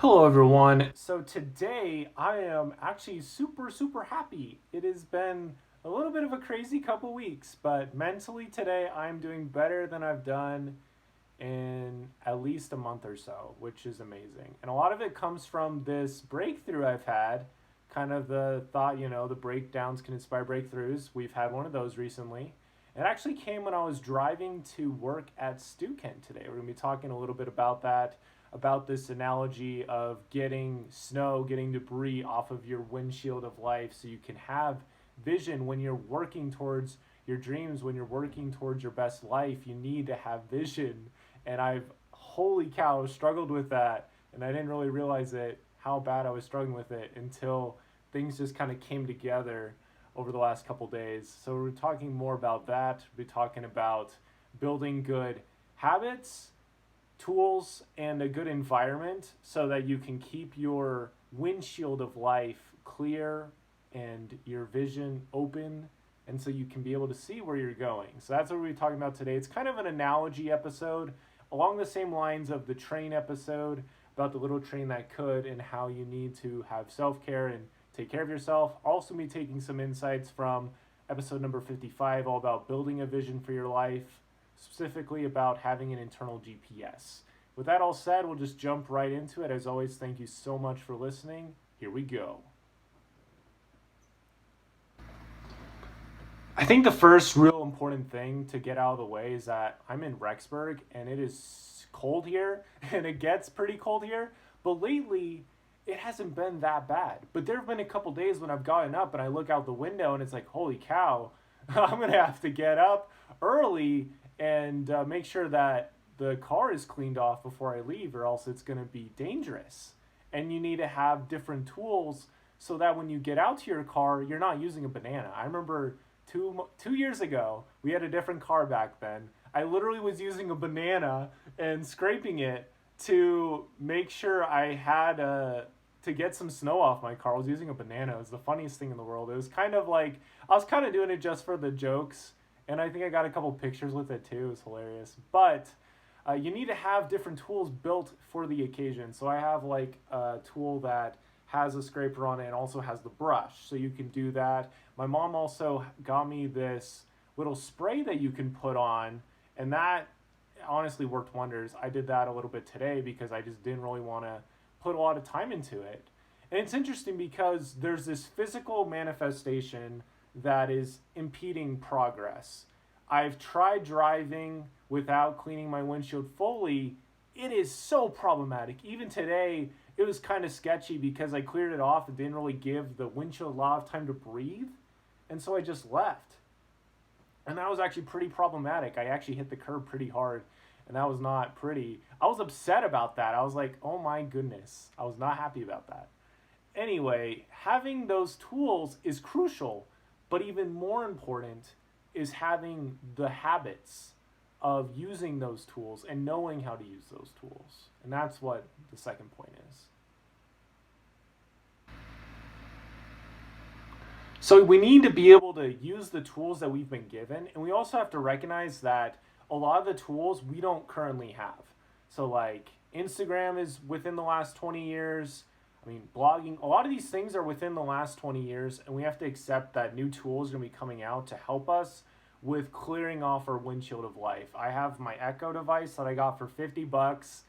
Hello, everyone. So today I am actually super happy. It has been a little bit of a crazy couple weeks, but mentally today I'm doing better than I've done in at least a month or so, which is amazing. And a lot of it comes from this breakthrough I've had. Kind of the thought, the breakdowns can inspire breakthroughs. We've had one of those recently. It actually came when I was driving to work at Stu Kent today. We're going to be talking a little bit about that, about this analogy of getting snow, getting debris off of your windshield of life so you can have vision when you're working towards your dreams, when you're working towards your best life. You need to have vision. And holy cow, struggled with that. And I didn't really realize it, how bad I was struggling with it until things just kind of came together over the last couple days. So we're talking more about that. We're talking about building good habits, tools, and a good environment so that you can keep your windshield of life clear and your vision open, and so you can be able to see where you're going. So that's what we're talking about today. It's kind of an analogy episode along the same lines of the train episode about the little train that could, and how you need to have self-care and take care of yourself. I'll also be taking some insights from episode number 55, all about building a vision for your life, specifically about having an internal GPS. With that all said, we'll just jump right into it. As always, thank you so much for listening. Here we go. I think the first real important thing to get out of the way is that I'm in Rexburg and it is cold here and it gets pretty cold here. But lately, it hasn't been that bad. But there have been a couple days when I've gotten up and I look out the window and it's like, holy cow, I'm going to have to get up early and make sure that the car is cleaned off before I leave, or else it's going to be dangerous. And you need to have different tools so that when you get out to your car, you're not using a banana. I remember 2 years ago, we had a different car back then. I literally was using a banana and scraping it to make sure I had to get some snow off my car. I was using a banana. It was the funniest thing in the world. It was kind of like I was kind of doing it just for the jokes, and I think I got a couple pictures with it too. It was hilarious. But you need to have different tools built for the occasion. So I have like a tool that has a scraper on it and also has the brush, so you can do that. My mom also got me this little spray that you can put on, and that honestly worked wonders. I did that a little bit today because I just didn't really want to put a lot of time into it. And it's interesting because there's this physical manifestation that is impeding progress. I've tried driving without cleaning my windshield fully. It is so problematic. Even today, it was kind of sketchy because I cleared it off and didn't really give the windshield a lot of time to breathe. And so I just left. And that was actually pretty problematic. I actually hit the curb pretty hard, and that was not pretty. I was upset about that. I was like, oh my goodness. I was not happy about that. Anyway, having those tools is crucial, but even more important is having the habits of using those tools and knowing how to use those tools. And that's what the second point is. So we need to be able to use the tools that we've been given, and we also have to recognize that a lot of the tools we don't currently have. So like Instagram is within the last 20 years. I mean, blogging, a lot of these things are within the last 20 years, and we have to accept that new tools are going to be coming out to help us with clearing off our windshield of life. I have my Echo device that I got for $50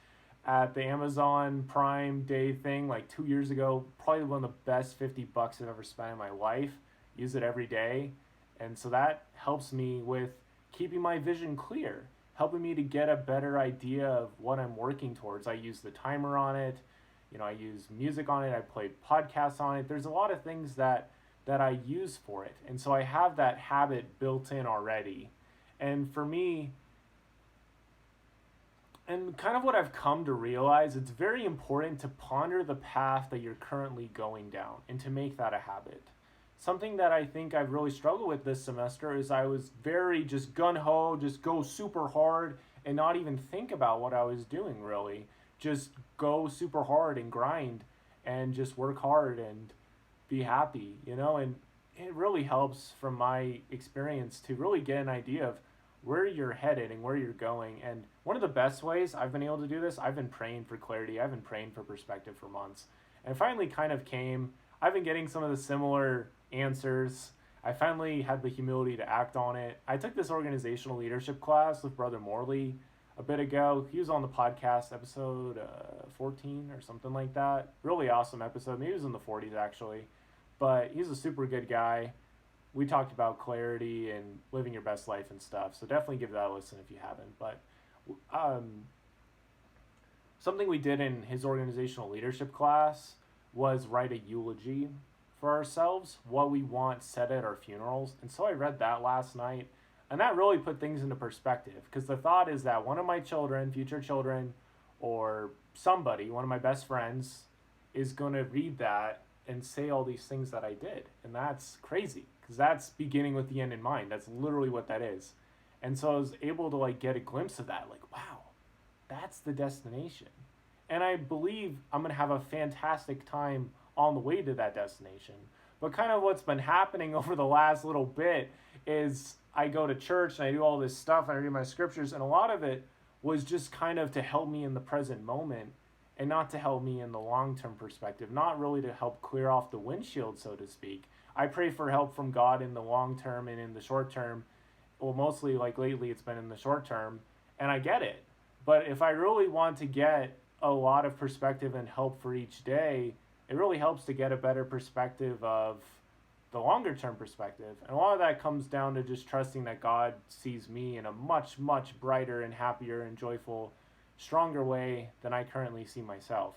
at the Amazon Prime Day thing like 2 years ago. Probably one of the best $50 I've ever spent in my life. Use it every day. And so that helps me with keeping my vision clear, helping me to get a better idea of what I'm working towards. I use the timer on it. I use music on it. I play podcasts on it. There's a lot of things that I use for it. And so I have that habit built in already. And for me, and kind of what I've come to realize, it's very important to ponder the path that you're currently going down and to make that a habit. Something that I think I've really struggled with this semester is I was very just gun-ho, just go super hard and not even think about what I was doing really. Just go super hard and grind and just work hard and be happy, and it really helps from my experience to really get an idea of where you're headed and where you're going. And one of the best ways I've been able to do this, I've been praying for clarity. I've been praying for perspective for months. And it finally kind of came. I've been getting some of the similar answers. I finally had the humility to act on it. I took this organizational leadership class with Brother Morley a bit ago. He was on the podcast, episode 14 or something like that. Really awesome episode. Maybe he was in the 40s actually. But he's a super good guy. We talked about clarity and living your best life and stuff. So definitely give that a listen if you haven't. But something we did in his organizational leadership class was write a eulogy for ourselves, what we want said at our funerals. And so I read that last night, and that really put things into perspective, because the thought is that one of my children, future children, or somebody, one of my best friends, is going to read that and say all these things that I did. And that's crazy, because that's beginning with the end in mind. That's literally what that is. And so I was able to get a glimpse of that, wow, that's the destination. And I believe I'm going to have a fantastic time on the way to that destination. But kind of what's been happening over the last little bit is I go to church and I do all this stuff and I read my scriptures, and a lot of it was just kind of to help me in the present moment and not to help me in the long-term perspective, not really to help clear off the windshield, so to speak. I pray for help from God in the long term and in the short term. Well, mostly lately it's been in the short term, and I get it. But if I really want to get a lot of perspective and help for each day, it really helps to get a better perspective of the longer term perspective. And a lot of that comes down to just trusting that God sees me in a much, much brighter and happier and joyful, stronger way than I currently see myself.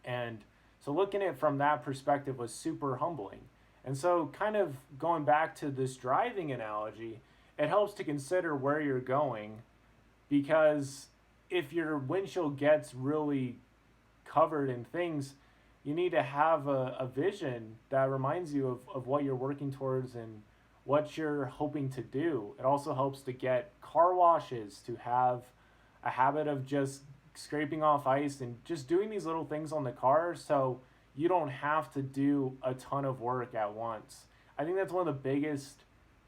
And so looking at it from that perspective was super humbling. And so kind of going back to this driving analogy, it helps to consider where you're going, because if your windshield gets really covered in things, you need to have a vision that reminds you of what you're working towards and what you're hoping to do. It also helps to get car washes, to have a habit of just scraping off ice and just doing these little things on the car so you don't have to do a ton of work at once. I think that's one of the biggest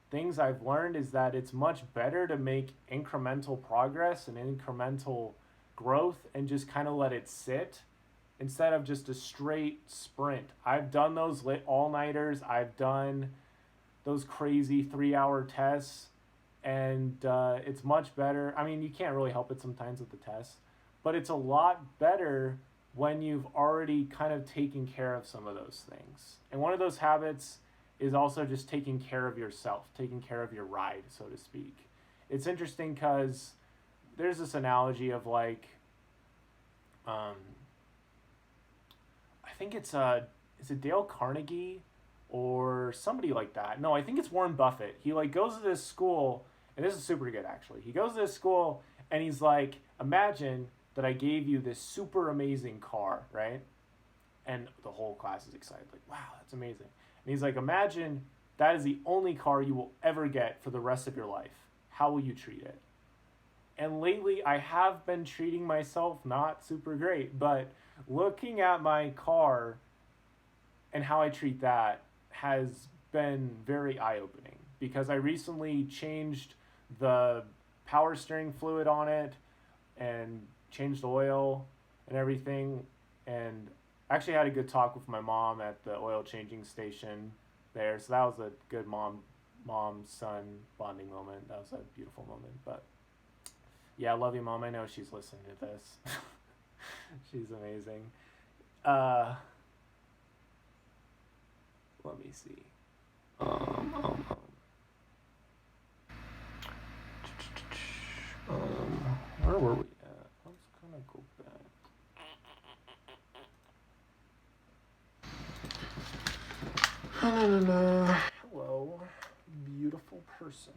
things I've learned, is that it's much better to make incremental progress and incremental growth and just kind of let it sit instead of just a straight sprint. I've done those all-nighters. I've done those crazy 3-hour tests, and it's much better. I mean, you can't really help it sometimes with the tests, but it's a lot better when you've already kind of taken care of some of those things. And one of those habits is also just taking care of yourself, taking care of your ride, so to speak. It's interesting because there's this analogy of I think is it Dale Carnegie or somebody like that? No, I think it's Warren Buffett. He goes to this school, and this is super good actually. He goes to this school and he's like, imagine that I gave you this super amazing car, right? And the whole class is excited, wow, that's amazing. And he's like, imagine that is the only car you will ever get for the rest of your life. How will you treat it? And lately I have been treating myself not super great, but looking at my car and how I treat that has been very eye-opening, because I recently changed the power steering fluid on it and changed oil and everything, and actually had a good talk with my mom at the oil changing station there. So that was a good mom-son bonding moment. That was a beautiful moment. But yeah, I love you, Mom. I know she's listening to this. She's amazing. Let me see. Where were we at? Let's kind of go back. Hello, beautiful person.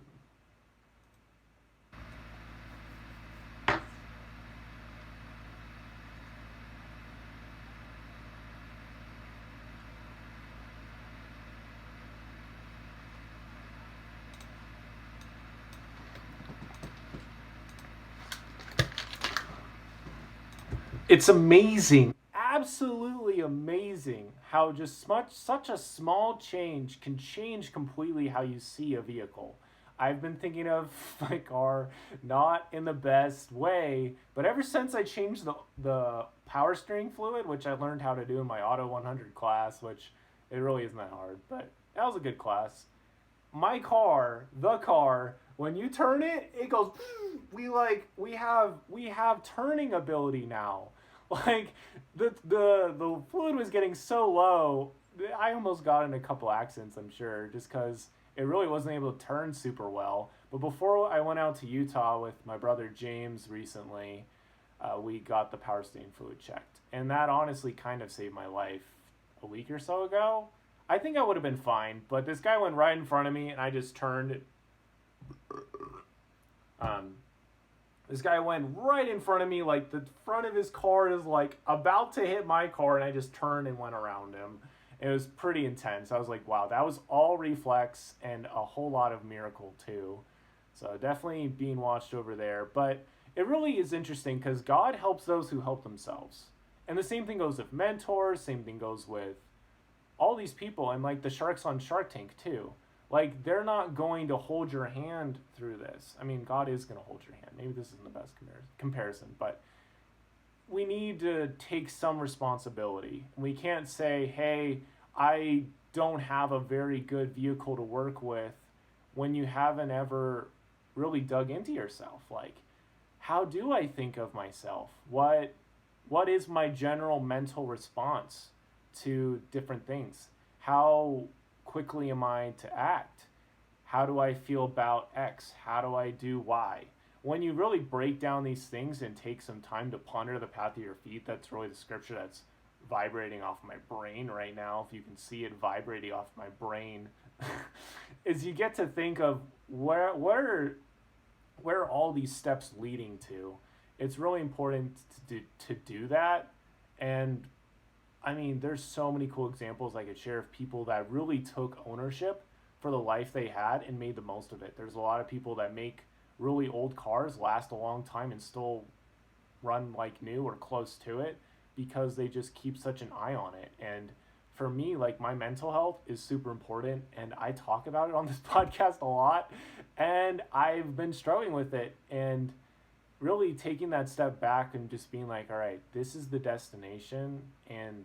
It's amazing, absolutely amazing how just such a small change can change completely how you see a vehicle. I've been thinking of my car not in the best way, but ever since I changed the power steering fluid, which I learned how to do in my Auto 100 class, which it really isn't that hard, but that was a good class. My car, the car, when you turn it, it goes. We have turning ability now. Like the fluid was getting so low, I almost got in a couple accidents. I'm sure just because it really wasn't able to turn super well. But before I went out to Utah with my brother James recently, we got the power steering fluid checked, and that honestly kind of saved my life a week or so ago. I think I would have been fine, but this guy went right in front of me, and I just turned. Um, this guy went right in front of me, like the front of his car is like about to hit my car, and I just turned and went around him. It was pretty intense. I was like, wow, that was all reflex and a whole lot of miracle too. So definitely being watched over there. But it really is interesting because God helps those who help themselves. And the same thing goes with mentors, same thing goes with all these people, and like the sharks on Shark Tank too. Like they're not going to hold your hand through this. I mean, God is going to hold your hand. Maybe this isn't the best comparison, but we need to take some responsibility. We can't say, hey, I don't have a very good vehicle to work with when you haven't ever really dug into yourself. Like, how do I think of myself? What is my general mental response to different things? How quickly am I to act? How do I feel about X? How do I do Y? When you really break down these things and take some time to ponder the path of your feet, that's really the scripture that's vibrating off my brain right now. If you can see it vibrating off my brain, is you get to think of where are all these steps leading to. It's really important to do that. And I mean, there's so many cool examples I could share of people that really took ownership for the life they had and made the most of it. There's a lot of people that make really old cars last a long time and still run like new or close to it because they just keep such an eye on it. And for me, like, my mental health is super important, and I talk about it on this podcast a lot, and I've been struggling with it. And really taking that step back and just being like, all right, this is the destination, and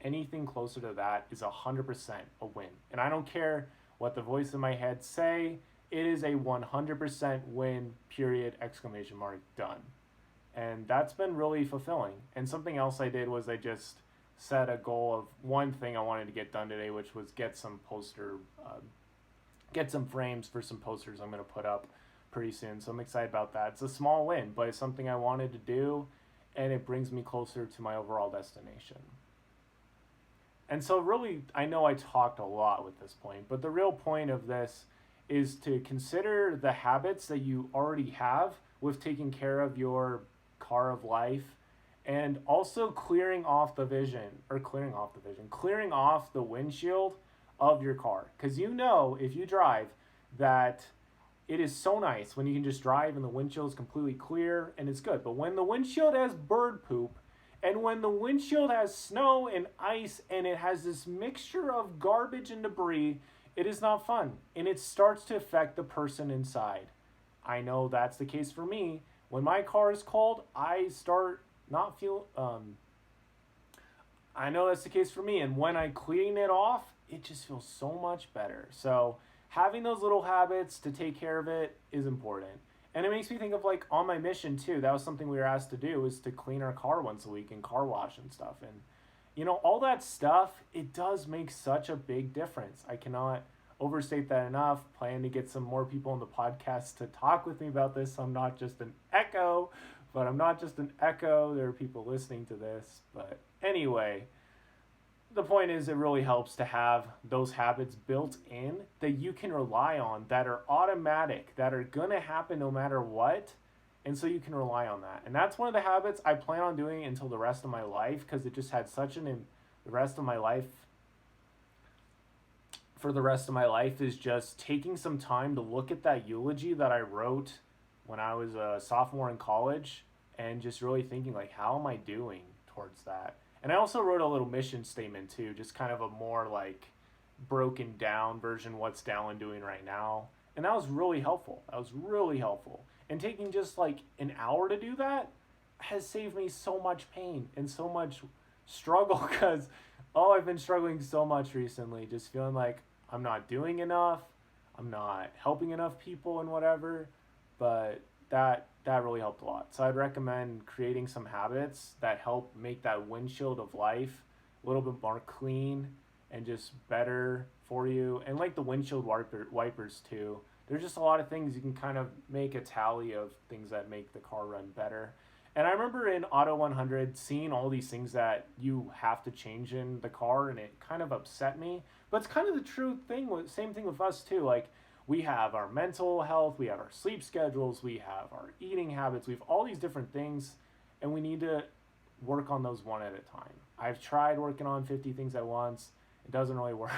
anything closer to that is 100% a win. And I don't care what the voice in my head say, it is a 100% win, period, exclamation mark, done. And that's been really fulfilling. And something else I did was I just set a goal of one thing I wanted to get done today, which was get some frames for some posters I'm going to put up pretty soon. So I'm excited about that. It's a small win, but it's something I wanted to do, and it brings me closer to my overall destination. And so really, I know I talked a lot with this point, but the real point of this is to consider the habits that you already have with taking care of your car of life, and also clearing off the windshield of your car. Because you know, if you drive, that it is so nice when you can just drive and the windshield is completely clear and it's good. But when the windshield has bird poop, and when the windshield has snow and ice, and it has this mixture of garbage and debris, it is not fun. And it starts to affect the person inside. I know that's the case for me. When my car is cold, I start not feel... I know that's the case for me. And when I clean it off, it just feels so much better. So having those little habits to take care of it is important. And it makes me think of, like, on my mission too, that was something we were asked to do, is to clean our car once a week and car wash and stuff. And, you know, all that stuff, it does make such a big difference. I cannot overstate that enough. Plan to get some more people on the podcast to talk with me about this. I'm not just an echo, but I'm not just an echo. There are people listening to this. But anyway, the point is, it really helps to have those habits built in that you can rely on, that are automatic, that are going to happen no matter what. And so you can rely on that. And that's one of the habits I plan on doing until the rest of my life, because it just had such the rest of my life. For the rest of my life is just taking some time to look at that eulogy that I wrote when I was a sophomore in college, and just really thinking, like, how am I doing towards that? And I also wrote a little mission statement too, just kind of a more like broken down version, what's Dallin doing right now. And that was really helpful. That was really helpful. And taking just like an hour to do that has saved me so much pain and so much struggle because, oh, I've been struggling so much recently, just feeling like I'm not doing enough, I'm not helping enough people and whatever. But that really helped a lot. So I'd recommend creating some habits that help make that windshield of life a little bit more clean and just better for you. And like the wipers too. There's just a lot of things you can kind of make a tally of things that make the car run better. And I remember in Auto 100 seeing all these things that you have to change in the car, and it kind of upset me. But it's kind of the true thing. Same thing with us too. Like we have our mental health, we have our sleep schedules, we have our eating habits, we have all these different things, and we need to work on those one at a time. I've tried working on 50 things at once. It doesn't really work.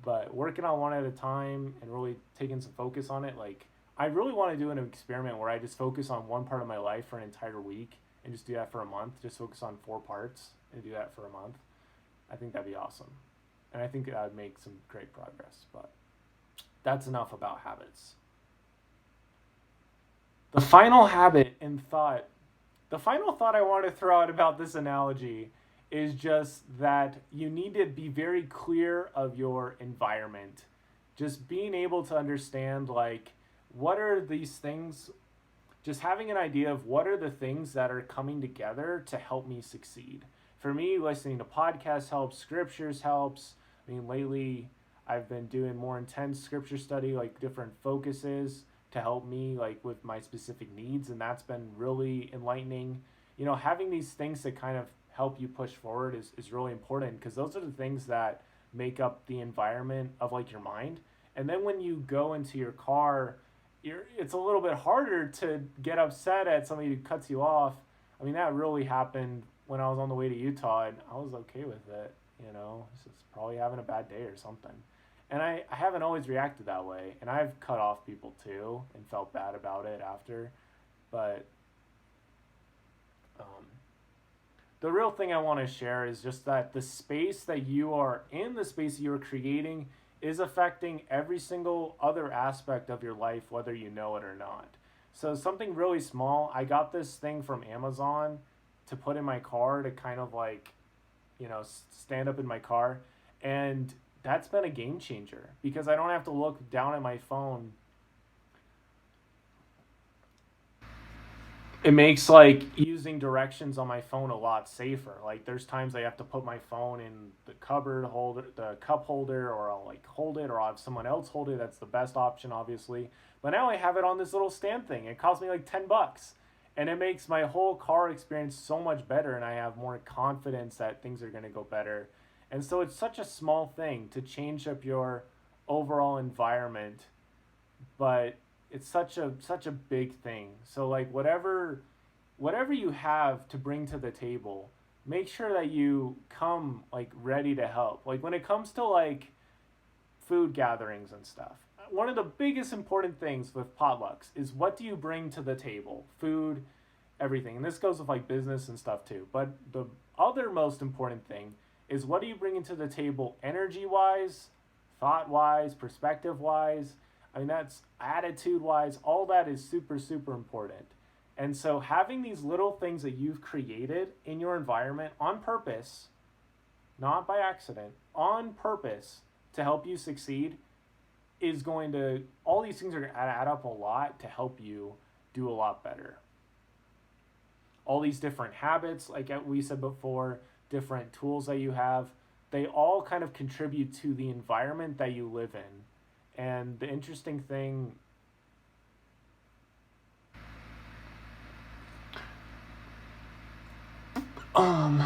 But working on one at a time and really taking some focus on it, like I really want to do an experiment where I just focus on one part of my life for an entire week and just do that for a month. Just focus on 4 parts and do that for a month. I think that'd be awesome. And I think that would make some great progress. But that's enough about habits. The final habit and thought, the final thought I want to throw out about this analogy is just that you need to be very clear of your environment. Just being able to understand, like, what are these things, just having an idea of what are the things that are coming together to help me succeed. For me, listening to podcasts helps, scriptures helps. I mean, lately I've been doing more intense scripture study, like different focuses to help me like with my specific needs, and that's been really enlightening. You know, having these things to kind of help you push forward is really important because those are the things that make up the environment of like your mind. And then when you go into your car, it's a little bit harder to get upset at somebody who cuts you off. I mean, that really happened when I was on the way to Utah, and I was okay with it. You know, just probably having a bad day or something. And I haven't always reacted that way. And I've cut off people too and felt bad about it after. But the real thing I want to share is just that the space that you are in, the space that you're creating, is affecting every single other aspect of your life, whether you know it or not. So something really small, I got this thing from Amazon to put in my car to kind of like, you know, stand up in my car. And that's been a game changer because I don't have to look down at my phone. It makes like using directions on my phone a lot safer. Like there's times I have to put my phone in the cupboard holder, the cup holder, or I'll like hold it, or I'll have someone else hold it. That's the best option, obviously. But now I have it on this little stand thing. It cost me like $10, and it makes my whole car experience so much better, and I have more confidence that things are gonna go better. And so it's such a small thing to change up your overall environment, but it's such a big thing. So like whatever you have to bring to the table, make sure that you come like ready to help. Like when it comes to like food gatherings and stuff, one of the biggest important things with potlucks is what do you bring to the table? Food, everything. And this goes with like business and stuff too. But the other most important thing is what are you bringing to the table energy wise, thought wise, perspective wise. I mean, that's attitude wise, all that is super, super important. And so having these little things that you've created in your environment on purpose, not by accident, on purpose to help you succeed is going to, all these things are going to add up a lot to help you do a lot better. All these different habits, like we said before, different tools that you have, they all kind of contribute to the environment that you live in. And the interesting thing, um,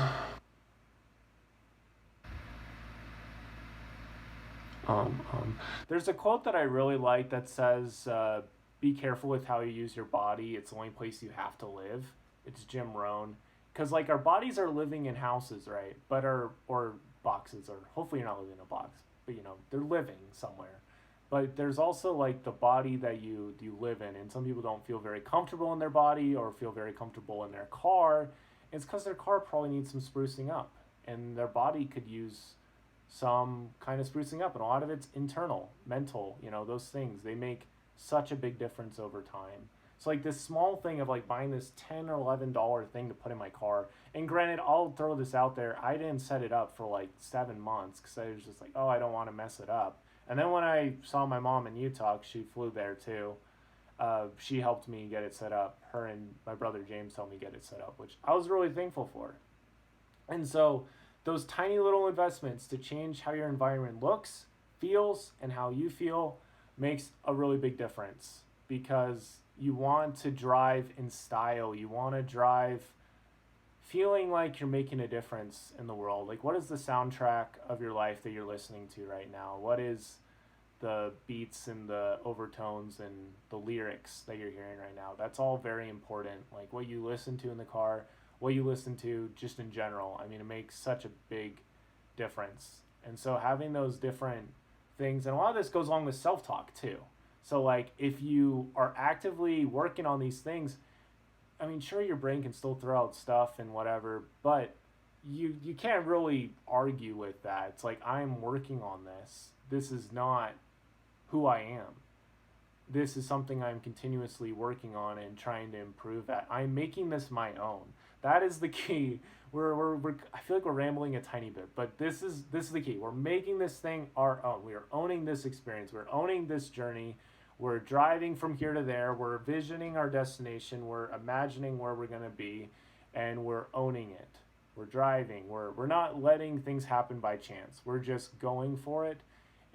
there's a quote that I really like that says, "Be careful with how you use your body. It's the only place you have to live." It's Jim Rohn, because like our bodies are living in houses, right? But our or boxes, or hopefully you're not living in a box, but you know they're living somewhere. But there's also like the body that you live in, and some people don't feel very comfortable in their body or feel very comfortable in their car. It's because their car probably needs some sprucing up, and their body could use some kind of sprucing up, and a lot of it's internal, mental, those things. They make such a big difference over time. So like this small thing of like buying this $10 or $11 thing to put in my car. And granted, I'll throw this out there. I didn't set it up for like 7 months because I was just like, oh, I don't want to mess it up. And then when I saw my mom in Utah, she flew there too. She helped me get it set up. Her and my brother James helped me get it set up, which I was really thankful for. And so those tiny little investments to change how your environment looks, feels, and how you feel makes a really big difference, because you want to drive in style. You want to drive feeling like you're making a difference in the world. Like, what is the soundtrack of your life that you're listening to right now? What is the beats and the overtones and the lyrics that you're hearing right now? That's all very important. Like what you listen to in the car, what you listen to just in general. I mean, it makes such a big difference. And so having those different things, and a lot of this goes along with self-talk too. So like if you are actively working on these things, I mean, sure, your brain can still throw out stuff and whatever, but you can't really argue with that. It's like, I'm working on this. This is not who I am. This is something I'm continuously working on and trying to improve at. I'm making this my own. That is the key. We're I feel like we're rambling a tiny bit, but this is the key. We're making this thing our own. We are owning this experience. We're owning this journey. We're driving from here to there. We're visioning our destination. We're imagining where we're going to be, and we're owning it. We're driving. We're not letting things happen by chance. We're just going for it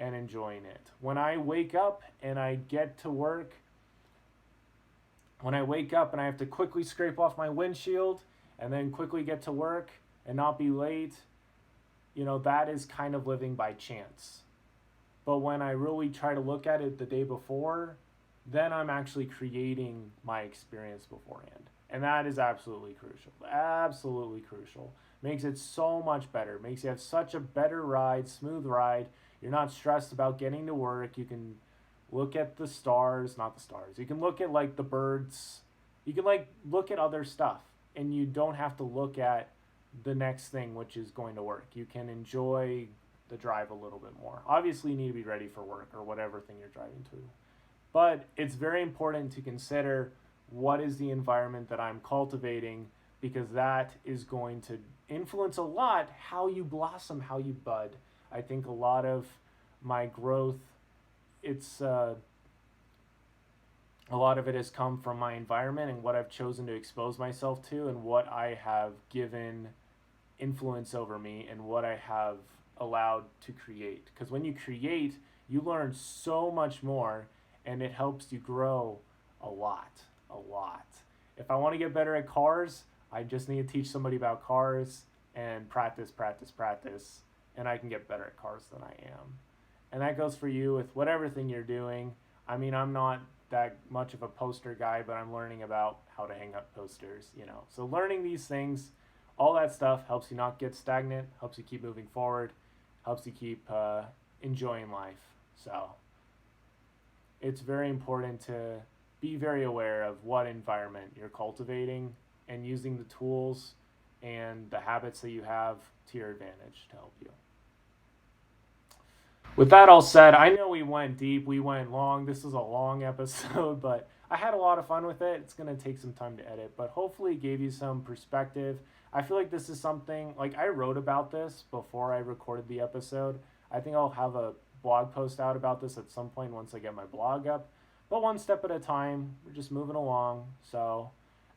and enjoying it. When I wake up and I get to work, when I wake up and I have to quickly scrape off my windshield and then quickly get to work and not be late, that is kind of living by chance. But when I really try to look at it the day before, then I'm actually creating my experience beforehand. And that is absolutely crucial. Absolutely crucial. Makes it so much better. Makes you have such a better ride, smooth ride. You're not stressed about getting to work. You can look at the stars, not the stars. You can look at like the birds. You can like look at other stuff, and you don't have to look at the next thing, which is going to work. You can enjoy the drive a little bit more. Obviously, you need to be ready for work or whatever thing you're driving to. But it's very important to consider what is the environment that I'm cultivating, because that is going to influence a lot how you blossom, how you bud. I think a lot of my growth, a lot of it has come from my environment and what I've chosen to expose myself to and what I have given influence over me and what I have allowed to create. Because when you create, you learn so much more, and it helps you grow a lot. If I want to get better at cars, I just need to teach somebody about cars and practice, and I can get better at cars than I am. And that goes for you with whatever thing you're doing. I mean, I'm not that much of a poster guy, but I'm learning about how to hang up posters, So learning these things, all that stuff helps you not get stagnant, helps you keep moving forward, helps you keep enjoying life. So it's very important to be very aware of what environment you're cultivating and using the tools and the habits that you have to your advantage to help you. With that all said, I know we went deep, we went long. This is a long episode, but I had a lot of fun with it. It's going to take some time to edit, but hopefully it gave you some perspective. I feel like this is something, like I wrote about this before I recorded the episode. I think I'll have a blog post out about this at some point once I get my blog up. But one step at a time, we're just moving along. So,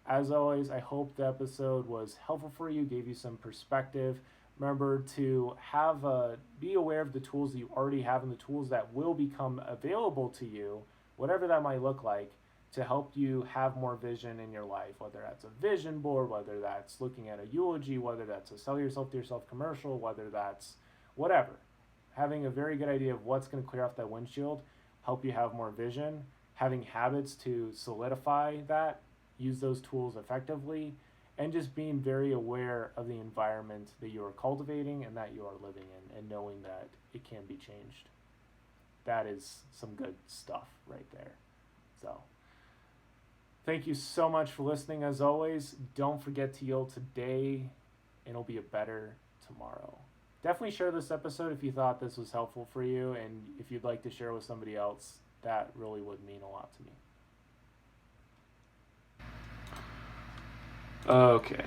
as always, I hope the episode was helpful for you, gave you some perspective. Remember to be aware of the tools that you already have and the tools that will become available to you, whatever that might look like, to help you have more vision in your life, whether that's a vision board, whether that's looking at a eulogy, whether that's a sell yourself to yourself commercial, whether that's whatever. Having a very good idea of what's going to clear off that windshield, help you have more vision, having habits to solidify that, use those tools effectively, and just being very aware of the environment that you are cultivating and that you are living in, and knowing that it can be changed. That is some good stuff right there. So, thank you so much for listening as always. Don't forget to yield today, and it'll be a better tomorrow. definitely share this episode if you thought this was helpful for you, and if you'd like to share with somebody else, that really would mean a lot to me. Okay.